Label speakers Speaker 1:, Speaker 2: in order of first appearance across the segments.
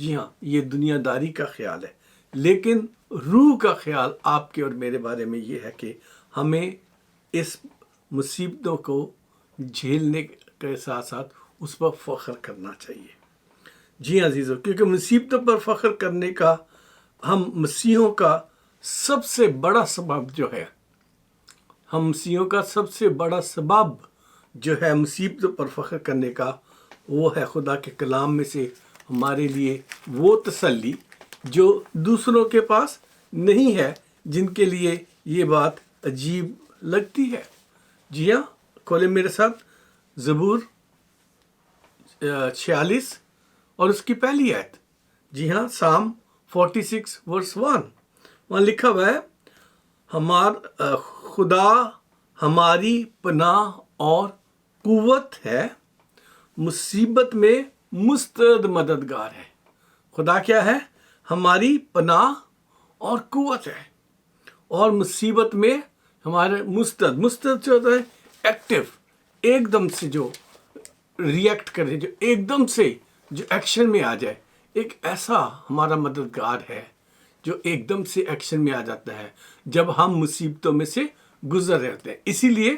Speaker 1: جی ہاں، یہ دنیا داری کا خیال ہے، لیکن روح کا خیال آپ کے اور میرے بارے میں یہ ہے کہ ہمیں اس مصیبتوں کو جھیلنے کے ساتھ ساتھ اس پر فخر کرنا چاہیے۔ جی ہاں عزیزو، کیونکہ مصیبتوں پر فخر کرنے کا ہم مسیحوں کا سب سے بڑا سبب جو ہے، ہم مسیحوں کا سب سے بڑا سبب جو ہے مصیبتوں پر فخر کرنے کا، وہ ہے خدا کے کلام میں سے ہمارے لیے وہ تسلی جو دوسروں کے پاس نہیں ہے، جن کے لیے یہ بات عجیب لگتی ہے۔ جی ہاں، کھولے میرے ساتھ زبور 46 اور اس کی پہلی آیت۔ جی ہاں، سام 46 ورس 1، وہاں لکھا ہوا ہے، خدا ہماری پناہ اور قوت ہے، مصیبت میں مستعد مددگار ہے۔ خدا کیا ہے؟ ہماری پناہ اور قوت ہے، اور مصیبت میں ہمارے مستعد جو ہوتا ہے ایکٹیو، ایک دم سے جو ریئیکٹ کرے، جو ایک دم سے جو ایکشن میں آ جائے، ایک ایسا ہمارا مددگار ہے جو ایک دم سے ایکشن میں آ جاتا ہے جب ہم مصیبتوں میں سے گزر رہے ہوتے ہیں۔ اسی لیے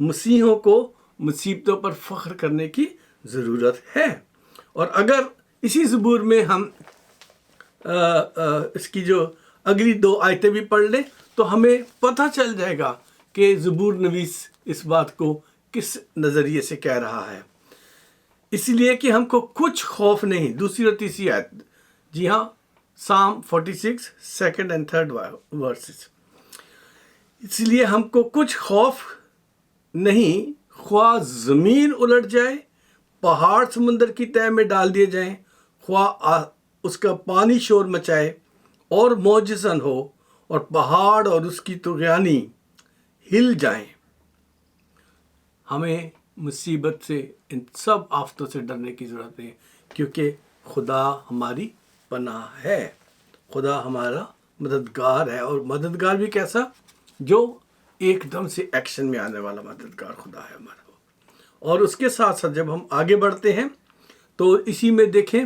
Speaker 1: مسیحوں کو مصیبتوں پر فخر کرنے کی ضرورت ہے۔ اور اگر اسی زبور میں ہم اس کی جو اگلی 2 آیتیں بھی پڑھ لیں تو ہمیں پتہ چل جائے گا کہ زبور نویس اس بات کو کس نظریے سے کہہ رہا ہے۔ اس لیے کہ ہم کو کچھ خوف نہیں، دوسری اور تیسری آیت۔ جی ہاں، سام 46 2nd and 3rd ورسز۔ اس لیے ہم کو کچھ خوف نہیں، خواہ زمین الٹ جائے، پہاڑ سمندر کی تہہ میں ڈال دیے جائیں، خواہ اس کا پانی شور مچائے اور موج زن ہو، اور پہاڑ اور اس کی طغیانی ہل جائیں۔ ہمیں مصیبت سے، ان سب آفتوں سے ڈرنے کی ضرورت ہے، کیونکہ خدا ہماری پناہ ہے، خدا ہمارا مددگار ہے، اور مددگار بھی کیسا؟ جو ایک دم سے ایکشن میں آنے والا مددگار خدا ہے ہمارا۔ اور اس کے ساتھ ساتھ جب ہم آگے بڑھتے ہیں تو اسی میں دیکھیں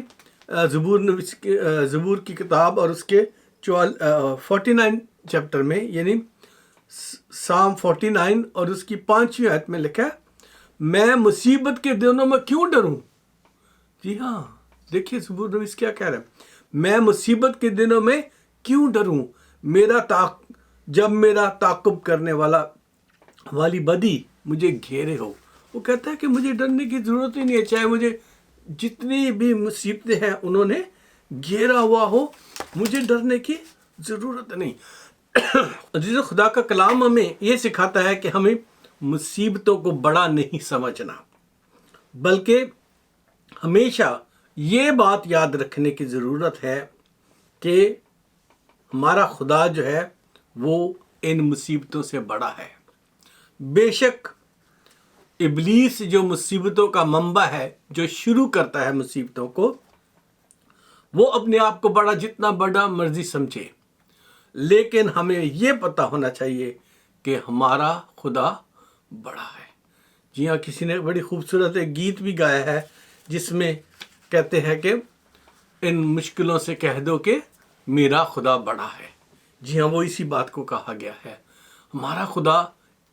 Speaker 1: زبور کی کتاب اور اس کے 49 چیپٹر میں، یعنی سام 49 اور اس کی 5ویں آیت میں لکھا ہے، میں مصیبت کے دنوں میں کیوں ڈروں؟ جی ہاں، دیکھیے زبور نویس کیا کہہ رہا ہے، میں مصیبت کے دنوں میں کیوں ڈروں؟ جب میرا تعاقب کرنے والی بدی مجھے گھیرے ہو۔ وہ کہتا ہے کہ مجھے ڈرنے کی ضرورت ہی نہیں ہے، چاہے مجھے جتنی بھی مصیبتیں ہیں انہوں نے گھیرا ہوا ہو، مجھے ڈرنے کی ضرورت نہیں۔ عزیز خدا کا کلام ہمیں یہ سکھاتا ہے کہ ہمیں مصیبتوں کو بڑا نہیں سمجھنا، بلکہ ہمیشہ یہ بات یاد رکھنے کی ضرورت ہے کہ ہمارا خدا جو ہے وہ ان مصیبتوں سے بڑا ہے۔ بے شک ابلیس جو مصیبتوں کا منبع ہے، جو شروع کرتا ہے مصیبتوں کو، وہ اپنے آپ کو بڑا جتنا بڑا مرضی سمجھے، لیکن ہمیں یہ پتہ ہونا چاہیے کہ ہمارا خدا بڑا ہے۔ جی ہاں، کسی نے بڑی خوبصورت ایک گیت بھی گایا ہے جس میں کہتے ہیں کہ ان مشکلوں سے کہہ دو کہ میرا خدا بڑا ہے۔ جی ہاں، وہ اسی بات کو کہا گیا ہے، ہمارا خدا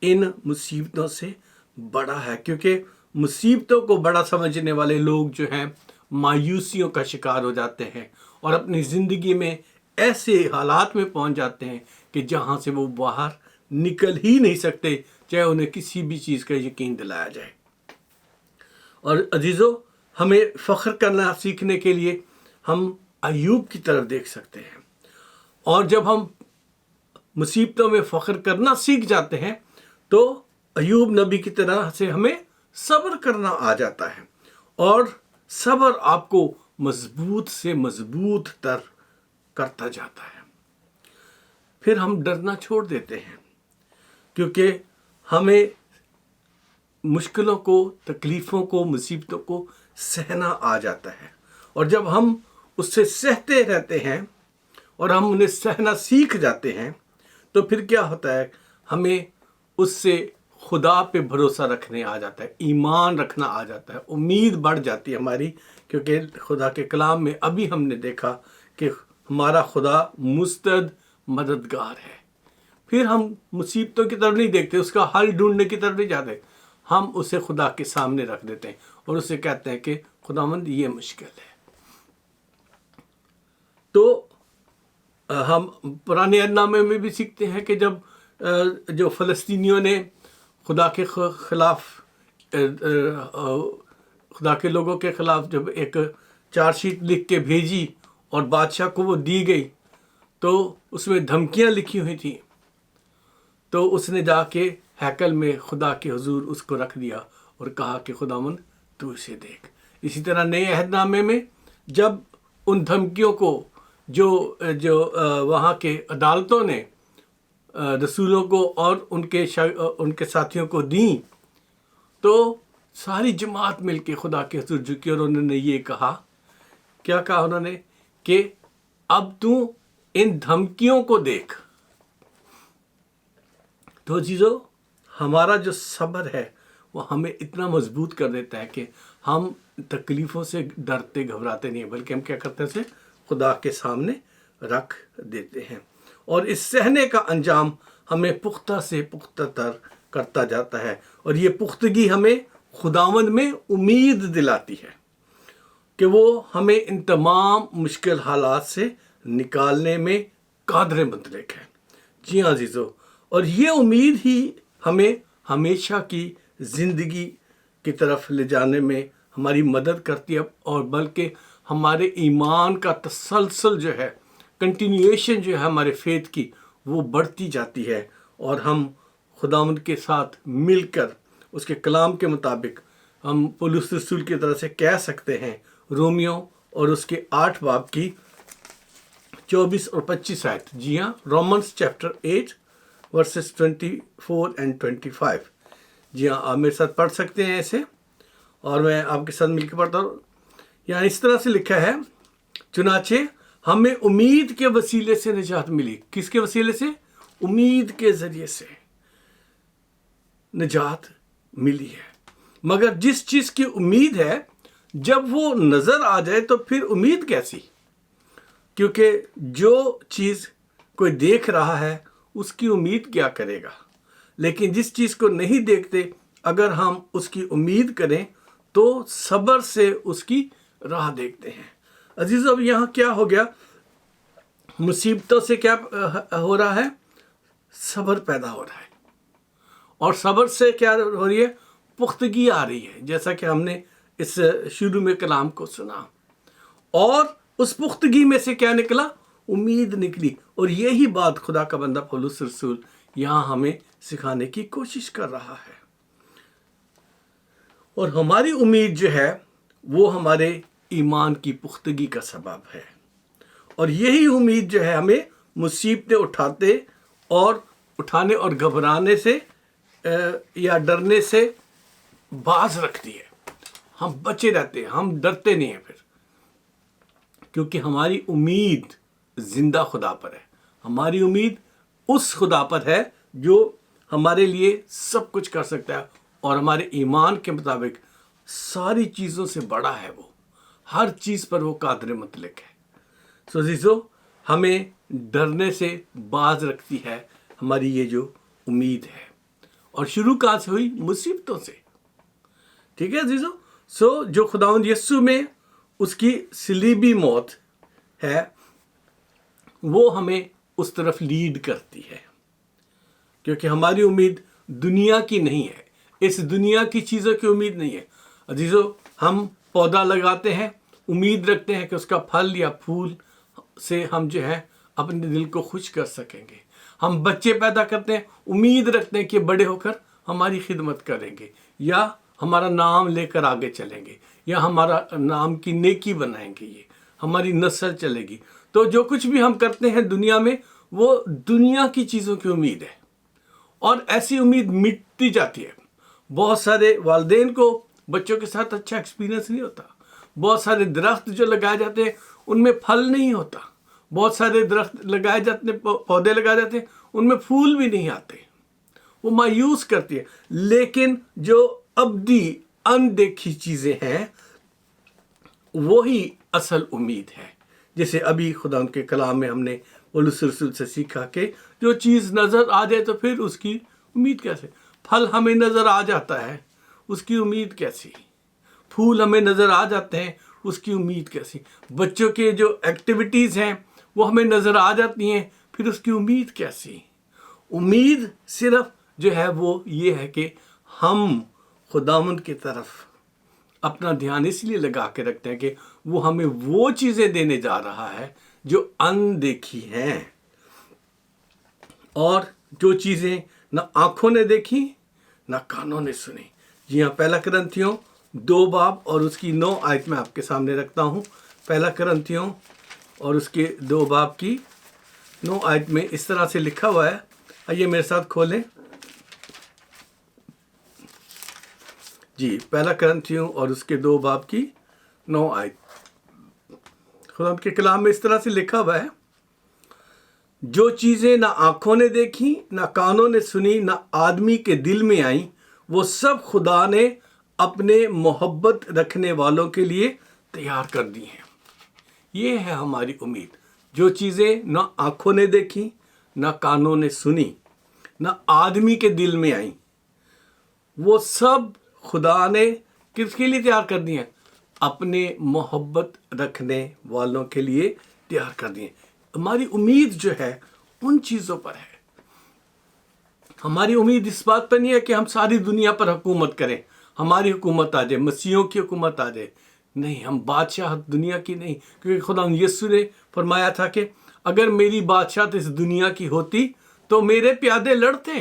Speaker 1: ان مصیبتوں سے بڑا ہے، کیونکہ مصیبتوں کو بڑا سمجھنے والے لوگ جو ہیں مایوسیوں کا شکار ہو جاتے ہیں، اور اپنی زندگی میں ایسے حالات میں پہنچ جاتے ہیں کہ جہاں سے وہ باہر نکل ہی نہیں سکتے، چاہے انہیں کسی بھی چیز کا یقین دلایا جائے۔ اور عزیزو، ہمیں فخر کرنا سیکھنے کے لیے ہم ایوب کی طرف دیکھ سکتے ہیں، اور جب ہم مصیبتوں میں فخر کرنا سیکھ جاتے ہیں تو ایوب نبی کی طرح سے ہمیں صبر کرنا آ جاتا ہے، اور صبر آپ کو مضبوط سے مضبوط تر کرتا جاتا ہے۔ پھر ہم ڈرنا چھوڑ دیتے ہیں، کیونکہ ہمیں مشکلوں کو، تکلیفوں کو، مصیبتوں کو سہنا آ جاتا ہے، اور جب ہم اس سے سہتے رہتے ہیں اور ہم انہیں سہنا سیکھ جاتے ہیں تو پھر کیا ہوتا ہے، ہمیں اس سے خدا پہ بھروسہ رکھنے آ جاتا ہے، ایمان رکھنا آ جاتا ہے، امید بڑھ جاتی ہے ہماری، کیونکہ خدا کے کلام میں ابھی ہم نے دیکھا کہ ہمارا خدا مستعد مددگار ہے۔ پھر ہم مصیبتوں کی طرف نہیں دیکھتے، اس کا حل ڈھونڈنے کی طرف نہیں جاتے، ہم اسے خدا کے سامنے رکھ دیتے ہیں اور اسے کہتے ہیں کہ خداوند یہ مشکل ہے۔ تو ہم پرانے عہد نامے میں بھی سیکھتے ہیں کہ جب جو فلسطینیوں نے خدا کے خلاف خدا کے لوگوں کے خلاف جب ایک چارج شیٹ لکھ کے بھیجی اور بادشاہ کو وہ دی گئی تو اس میں دھمکیاں لکھی ہوئی تھیں، تو اس نے جا کے ہیکل میں خدا کے حضور اس کو رکھ دیا اور کہا کہ خداوند تو اسے دیکھ۔ اسی طرح نئے عہد نامے میں جب ان دھمکیوں کو جو وہاں کے عدالتوں نے رسولوں کو اور ان کے ساتھیوں کو دیں، تو ساری جماعت مل کے خدا کے حضور جھکی اور انہوں نے یہ کہا، کیا کہا انہوں نے کہ اب تو ان دھمکیوں کو دیکھ۔ تو عزیزو، ہمارا جو صبر ہے وہ ہمیں اتنا مضبوط کر دیتا ہے کہ ہم تکلیفوں سے ڈرتے گھبراتے نہیں ہیں، بلکہ ہم کیا کرتے ہیں، اسے خدا کے سامنے رکھ دیتے ہیں، اور اس سہنے کا انجام ہمیں پختہ سے پختہ تر کرتا جاتا ہے، اور یہ پختگی ہمیں خداوند میں امید دلاتی ہے کہ وہ ہمیں ان تمام مشکل حالات سے نکالنے میں قادر مطلق ہے۔ جی ہاں عزیزو، اور یہ امید ہی ہمیں ہمیشہ کی زندگی کی طرف لے جانے میں ہماری مدد کرتی ہے، اور بلکہ ہمارے ایمان کا تسلسل جو ہے، کنٹینیویشن جو ہے ہمارے فیتھ کی، وہ بڑھتی جاتی ہے، اور ہم خداوند کے ساتھ مل کر اس کے کلام کے مطابق ہم پولس رسول کی طرح سے کہہ سکتے ہیں، رومیو اور اس کے 8 باب کی 24 اور 25 آیت۔ جی ہاں، رومنس چیپٹر 8 ورسز 24 and 25۔ جی ہاں، آپ میرے ساتھ پڑھ سکتے ہیں ایسے، اور میں آپ کے ساتھ مل کے پڑھتا ہوں۔ یہاں اس طرح سے لکھا ہے، چنانچہ ہمیں امید کے وسیلے سے نجات ملی۔ کس کے وسیلے سے؟ امید کے ذریعے سے نجات ملی ہے۔ مگر جس چیز کی امید ہے جب وہ نظر آ جائے تو پھر امید کیسی؟ کیونکہ جو چیز کوئی دیکھ رہا ہے اس کی امید کیا کرے گا؟ لیکن جس چیز کو نہیں دیکھتے اگر ہم اس کی امید کریں تو صبر سے اس کی راہ دیکھتے ہیں۔ عزیزو، اب یہاں کیا ہو گیا؟ مصیبتوں سے کیا ہو رہا ہے؟ صبر پیدا ہو رہا ہے، اور صبر سے کیا ہو رہی ہے؟ پختگی آ رہی ہے، جیسا کہ ہم نے اس شروع میں کلام کو سنا، اور اس پختگی میں سے کیا نکلا؟ امید نکلی۔ اور یہی بات خدا کا بندہ پولس رسول یہاں ہمیں سکھانے کی کوشش کر رہا ہے، اور ہماری امید جو ہے وہ ہمارے ایمان کی پختگی کا سبب ہے، اور یہی امید جو ہے ہمیں مصیبتیں اٹھانے اور گھبرانے سے یا ڈرنے سے باز رکھتی ہے۔ ہم بچے رہتے ہیں، ہم ڈرتے نہیں ہیں پھر، کیونکہ ہماری امید زندہ خدا پر ہے، ہماری امید اس خدا پر ہے جو ہمارے لیے سب کچھ کر سکتا ہے، اور ہمارے ایمان کے مطابق ساری چیزوں سے بڑا ہے، وہ ہر چیز پر وہ قادر مطلق ہے۔ سو عزیزو، ہمیں ڈرنے سے باز رکھتی ہے ہماری یہ جو امید ہے، اور شروع کہاں سے ہوئی؟ مصیبتوں سے۔ ٹھیک ہے عزیزو؟ سو جو خداوند یسوع میں اس کی صلیبی موت ہے وہ ہمیں اس طرف لیڈ کرتی ہے، کیونکہ ہماری امید دنیا کی نہیں ہے، اس دنیا کی چیزوں کی امید نہیں ہے۔ عزیزو، ہم پودا لگاتے ہیں، امید رکھتے ہیں کہ اس کا پھل یا پھول سے ہم جو ہے اپنے دل کو خوش کر سکیں گے۔ ہم بچے پیدا کرتے ہیں، امید رکھتے ہیں کہ بڑے ہو کر ہماری خدمت کریں گے، یا ہمارا نام لے کر آگے چلیں گے، یا ہمارا نام کی نیکی بنائیں گے، یہ ہماری نسل چلے گی۔ تو جو کچھ بھی ہم کرتے ہیں دنیا میں، وہ دنیا کی چیزوں کی امید ہے، اور ایسی امید مٹتی جاتی ہے۔ بہت سارے والدین کو بچوں کے ساتھ اچھا ایکسپیرینس نہیں ہوتا، بہت سارے درخت جو لگائے جاتے ہیں ان میں پھل نہیں ہوتا، بہت سارے درخت لگائے جاتے ہیں، پودے لگائے جاتے ہیں، ان میں پھول بھی نہیں آتے، وہ مایوس کرتی ہے. لیکن جو ابدی اندیکھی چیزیں ہیں وہی اصل امید ہے. جیسے ابھی خدا ان کے کلام میں ہم نے پولس رسول سے سیکھا کہ جو چیز نظر آ جائے تو پھر اس کی امید کیسے. پھل ہمیں نظر آ جاتا ہے، اس کی امید کیسی. پھول ہمیں نظر آ جاتے ہیں، اس کی امید کیسی. بچوں کے جو ایکٹیویٹیز ہیں وہ ہمیں نظر آ جاتی ہیں، پھر اس کی امید کیسی. امید صرف جو ہے وہ یہ ہے کہ ہم خداوند کی طرف اپنا دھیان اس لیے لگا کے رکھتے ہیں کہ وہ ہمیں وہ چیزیں دینے جا رہا ہے جو اندیکھی ہیں، اور جو چیزیں نہ آنکھوں نے دیکھی نہ کانوں نے سنی. جی ہاں، پہلا کرنتھیوں 2 باب اور اس کی 9 آیت میں آپ کے سامنے رکھتا ہوں. پہلا کرنتھیوں اور اس کے 2 باب کی 9 آیت میں اس طرح سے لکھا ہوا ہے. آئیے میرے ساتھ کھولیں. جی، پہلا کرنتھیوں اور اس کے 2 باب کی 9 آیت. خدا کے کلام میں اس طرح سے لکھا ہوا ہے: جو چیزیں نہ آنکھوں نے دیکھی نہ کانوں نے سنی نہ آدمی کے دل میں آئیں، وہ سب خدا نے اپنے محبت رکھنے والوں کے لیے تیار کر دی ہیں. یہ ہے ہماری امید. جو چیزیں نہ آنکھوں نے دیکھی نہ کانوں نے سنی نہ آدمی کے دل میں آئیں، وہ سب خدا نے کس کے لیے تیار کر دی ہیں؟ اپنے محبت رکھنے والوں کے لیے تیار کر دی ہیں. ہماری امید جو ہے ان چیزوں پر ہے. ہماری امید اس بات پر نہیں ہے کہ ہم ساری دنیا پر حکومت کریں، ہماری حکومت آ جائے، مسیحوں کی حکومت آ جائے. نہیں، ہم بادشاہ دنیا کی نہیں، کیونکہ خدا یسوع نے فرمایا تھا کہ اگر میری بادشاہت اس دنیا کی ہوتی تو میرے پیادے لڑتے،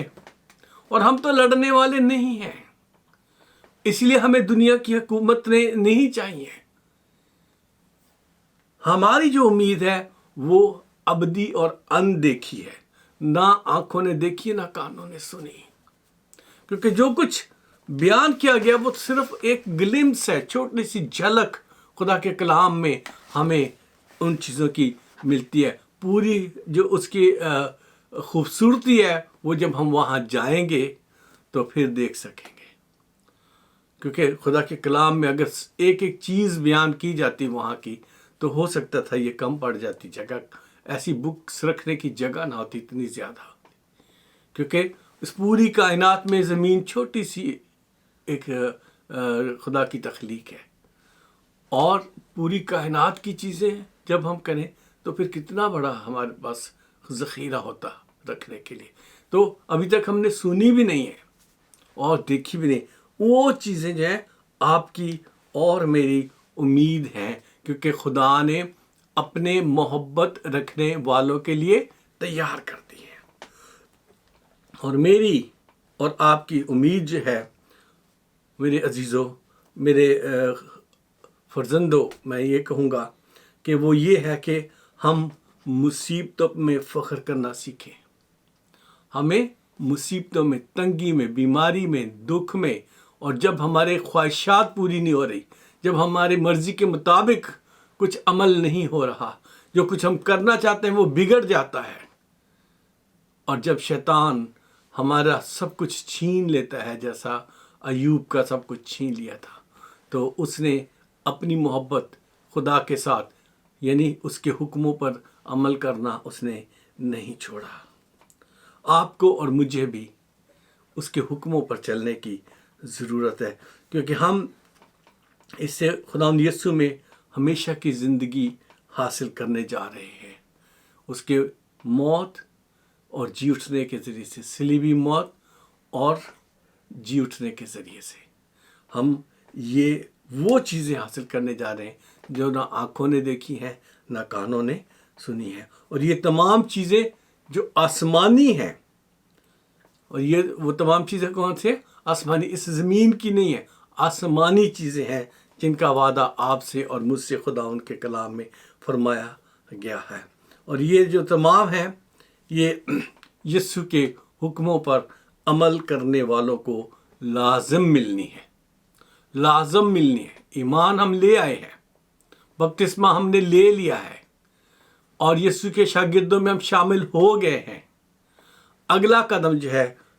Speaker 1: اور ہم تو لڑنے والے نہیں ہیں. اس لیے ہمیں دنیا کی حکومت نہیں چاہیے. ہماری جو امید ہے وہ ابدی اور اندیکھی ہے، نہ آنکھوں نے دیکھی نہ کانوں نے سنی. کیونکہ جو کچھ بیان کیا گیا وہ صرف ایک گلمس ہے، چھوٹی سی جھلک خدا کے کلام میں ہمیں ان چیزوں کی ملتی ہے. پوری جو اس کی خوبصورتی ہے وہ جب ہم وہاں جائیں گے تو پھر دیکھ سکیں گے. کیونکہ خدا کے کلام میں اگر ایک ایک چیز بیان کی جاتی وہاں کی تو ہو سکتا تھا یہ کم پڑ جاتی. جگہ ایسی بکس رکھنے کی جگہ نہ ہوتی اتنی زیادہ. کیونکہ اس پوری کائنات میں زمین چھوٹی سی ایک خدا کی تخلیق ہے، اور پوری کائنات کی چیزیں جب ہم کریں تو پھر کتنا بڑا ہمارے پاس ذخیرہ ہوتا رکھنے کے لیے. تو ابھی تک ہم نے سنی بھی نہیں ہے اور دیکھی بھی نہیں. وہ چیزیں جو ہیں آپ کی اور میری امید ہیں، کیونکہ خدا نے اپنے محبت رکھنے والوں کے لیے تیار کر دی ہے. اور میری اور آپ کی امید جو ہے میرے عزیزوں، میرے فرزندوں، میں یہ کہوں گا کہ وہ یہ ہے کہ ہم مصیبتوں میں فخر کرنا سیکھیں. ہمیں مصیبتوں میں، تنگی میں، بیماری میں، دکھ میں، اور جب ہمارے خواہشات پوری نہیں ہو رہی، جب ہماری مرضی کے مطابق کچھ عمل نہیں ہو رہا، جو کچھ ہم کرنا چاہتے ہیں وہ بگڑ جاتا ہے، اور جب شیطان ہمارا سب کچھ چھین لیتا ہے جیسا ایوب کا سب کچھ چھین لیا تھا، تو اس نے اپنی محبت خدا کے ساتھ یعنی اس کے حکموں پر عمل کرنا اس نے نہیں چھوڑا. آپ کو اور مجھے بھی اس کے حکموں پر چلنے کی ضرورت ہے، کیونکہ ہم اس سے خداوند یسوع میں ہمیشہ کی زندگی حاصل کرنے جا رہے ہیں. اس کے موت اور جی اٹھنے کے ذریعے سے، صلیبی موت اور جی اٹھنے کے ذریعے سے ہم یہ وہ چیزیں حاصل کرنے جا رہے ہیں جو نہ آنکھوں نے دیکھی ہیں نہ کانوں نے سنی ہیں. اور یہ تمام چیزیں جو آسمانی ہیں، اور یہ وہ تمام چیزیں کون سے؟ آسمانی، اس زمین کی نہیں ہے، آسمانی چیزیں ہیں جن کا وعدہ آپ سے اور مجھ سے خدا ان کے کلام میں فرمایا گیا ہے. اور یہ جو تمام ہیں یہ یسوع کے حکموں پر عمل کرنے والوں کو لازم ملنی ہے، لازم ملنی ہے. ایمان ہم لے آئے ہیں، بپتسمہ ہم نے لے لیا ہے، اور یسوع کے شاگردوں میں ہم شامل ہو گئے ہیں. اگلا قدم جو ہے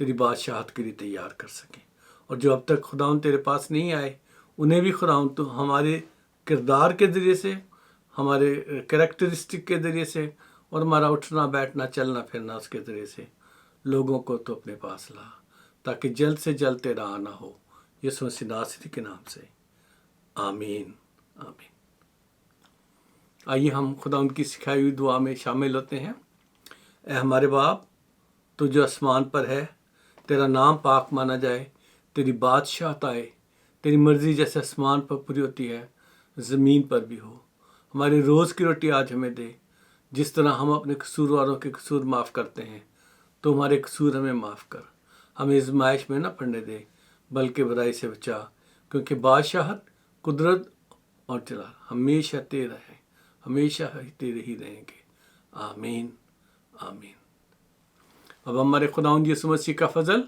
Speaker 1: تیری بادشاہت کے لیے تیار کر سکیں، اور جو اب تک خداوند تیرے پاس نہیں آئے انہیں بھی خداوند تو ہمارے کردار کے ذریعے سے، ہمارے کریکٹرسٹک کے ذریعے سے، اور ہمارا اٹھنا بیٹھنا چلنا پھرنا اس کے ذریعے سے لوگوں کو تو اپنے پاس لا، تاکہ جلد سے جلد تیرا آنا ہو، یسوع مسیح ناصری کے نام سے، آمین آمین۔ آئیے ہم خدا ان کی سکھائی ہوئی دعا میں شامل ہوتے ہیں۔ اے ہمارے باپ، تو جو آسمان پر ہے، تیرا نام پاک مانا جائے، تیری بادشاہت آئے، تیری مرضی جیسے آسمان پر پوری ہوتی ہے زمین پر بھی ہو۔ ہماری روز کی روٹی آج ہمیں دے، جس طرح ہم اپنے قصورواروں کے قصور معاف کرتے ہیں، تو ہمارے قصور ہمیں معاف کر، ہمیں آزمائش میں نہ پڑنے دے، بلکہ برائی سے بچا، کیونکہ بادشاہت، قدرت اور جلال ہمیشہ تیرا ہے، ہمیشہ تیرے ہی رہیں گے، آمین آمین۔ اب ہمارے خداوند یسوع مسیح کا فضل،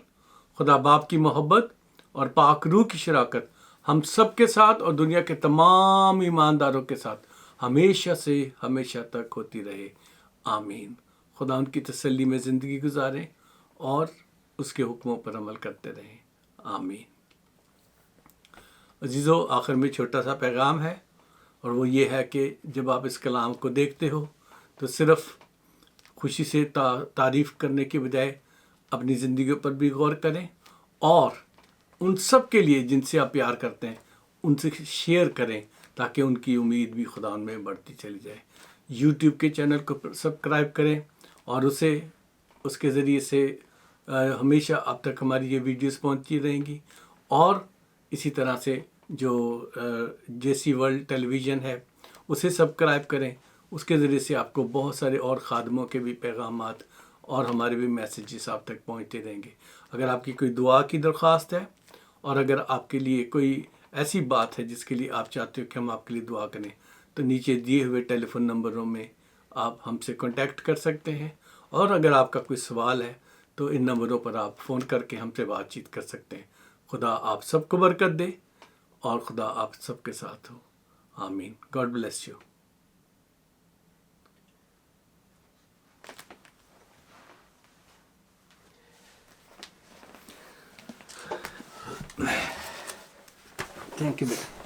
Speaker 1: خدا باپ کی محبت اور پاک روح کی شراکت ہم سب کے ساتھ اور دنیا کے تمام ایمانداروں کے ساتھ ہمیشہ سے ہمیشہ تک ہوتی رہے، آمین۔ خدا ان کی تسلی میں زندگی گزاریں اور اس کے حکموں پر عمل کرتے رہیں، آمین۔ عزیزو، آخر میں چھوٹا سا پیغام ہے، اور وہ یہ ہے کہ جب آپ اس کلام کو دیکھتے ہو تو صرف خوشی سے تعریف کرنے کے بجائے اپنی زندگیوں پر بھی غور کریں، اور ان سب کے لیے جن سے آپ پیار کرتے ہیں ان سے شیئر کریں، تاکہ ان کی امید بھی خدا میں بڑھتی چلی جائے۔ یوٹیوب کے چینل کو سبسکرائب کریں، اور اس کے ذریعے سے ہمیشہ اب تک ہماری یہ ویڈیوز پہنچتی رہیں گی، اور اسی طرح سے جو جے سی ورلڈ ٹیلی ویژن ہے اسے سبسکرائب کریں، اس کے ذریعے سے آپ کو بہت سارے اور خادموں کے بھی پیغامات اور ہمارے بھی میسیجز آپ تک پہنچتے رہیں گے۔ اگر آپ کی کوئی دعا کی درخواست ہے، اور اگر آپ کے لیے کوئی ایسی بات ہے جس کے لیے آپ چاہتے ہو کہ ہم آپ کے لیے دعا کریں، تو نیچے دیے ہوئے ٹیلی فون نمبروں میں آپ ہم سے کانٹیکٹ کر سکتے ہیں، اور اگر آپ کا کوئی سوال ہے تو ان نمبروں پر آپ فون کر کے ہم سے بات چیت کر سکتے ہیں۔ خدا آپ سب کو برکت دے، اور خدا آپ سب کے ساتھ ہو، آمین۔ God bless you. Thank you beta.